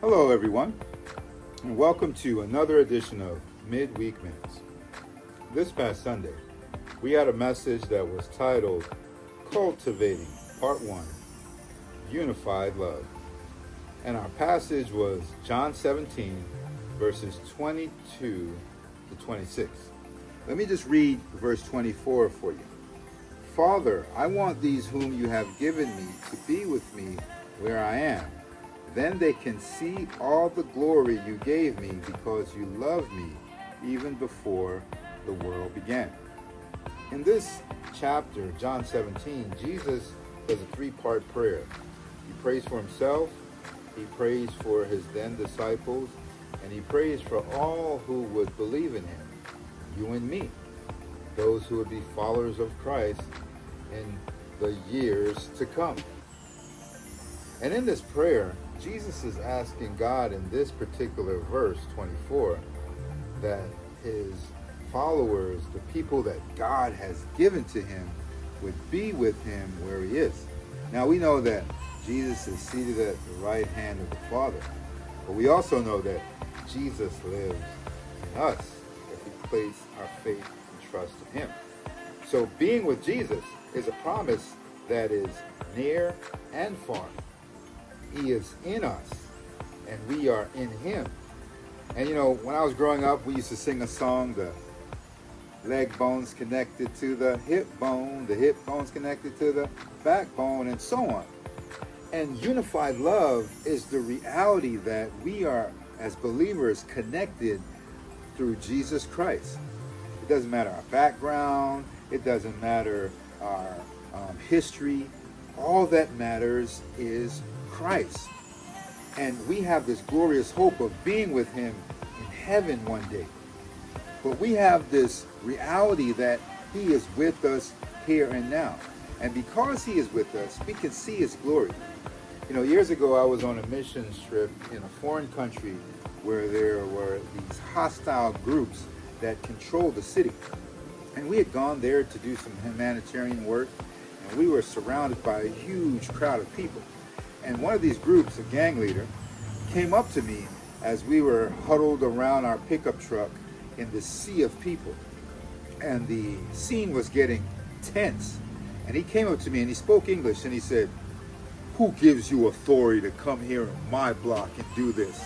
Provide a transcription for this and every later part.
Hello, everyone, and welcome to another edition of Midweek Minutes. This past Sunday, we had a message that was titled Cultivating Part 1, Unified Love. And our passage was John 17, verses 22 to 26. Let me just read verse 24 for you. Father, I want these whom you have given me to be with me where I am. Then they can see all the glory you gave me because you loved me even before the world began. In this chapter, John 17, Jesus does a three-part prayer. He prays for himself, he prays for his then disciples, and he prays for all who would believe in him, you and me, those who would be followers of Christ in the years to come. And in this prayer, Jesus is asking God in this particular verse, 24, that his followers, the people that God has given to him, would be with him where he is. Now we know that Jesus is seated at the right hand of the Father, but we also know that Jesus lives in us if we place our faith and trust in him. So being with Jesus is a promise that is near and far. He is in us, and we are in him. And you know, when I was growing up, we used to sing a song, the leg bones connected to the hip bones connected to the backbone, and so on. And unified love is the reality that we are, as believers, connected through Jesus Christ. It doesn't matter our background, it doesn't matter our history. All that matters is Christ. And we have this glorious hope of being with him in heaven one day. But we have this reality that he is with us here and now. And because he is with us, we can see his glory. You know, years ago I was on a missions trip in a foreign country where there were these hostile groups that controlled the city. And we had gone there to do some humanitarian work, and we were surrounded by a huge crowd of people. And one of these groups, a gang leader, came up to me as we were huddled around our pickup truck in this sea of people. And the scene was getting tense. And he came up to me and he spoke English and he said, "Who gives you authority to come here on my block and do this?"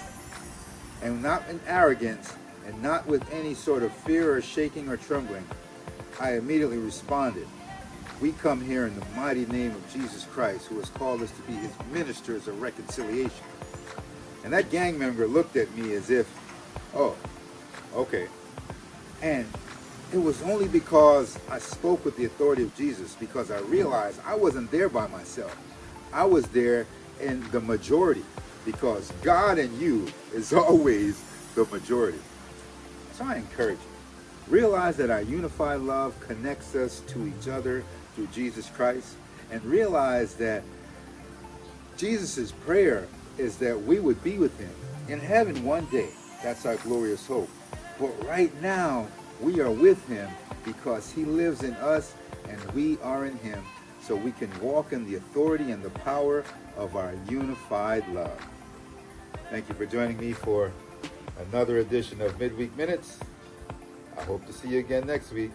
And not in arrogance and not with any sort of fear or shaking or trembling, I immediately responded, "We come here in the mighty name of Jesus Christ, who has called us to be his ministers of reconciliation." And that gang member looked at me as if, oh, okay. And it was only because I spoke with the authority of Jesus, because I realized I wasn't there by myself. I was there in the majority, because God and you is always the majority. So I encourage you, realize that our unified love connects us to each other through Jesus Christ, and realize that Jesus' prayer is that we would be with him in heaven one day. That's our glorious hope. But right now, we are with him because he lives in us and we are in him, so we can walk in the authority and the power of our unified love. Thank you for joining me for another edition of Midweek Minutes. I hope to see you again next week.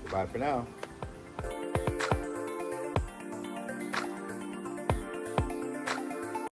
Goodbye for now.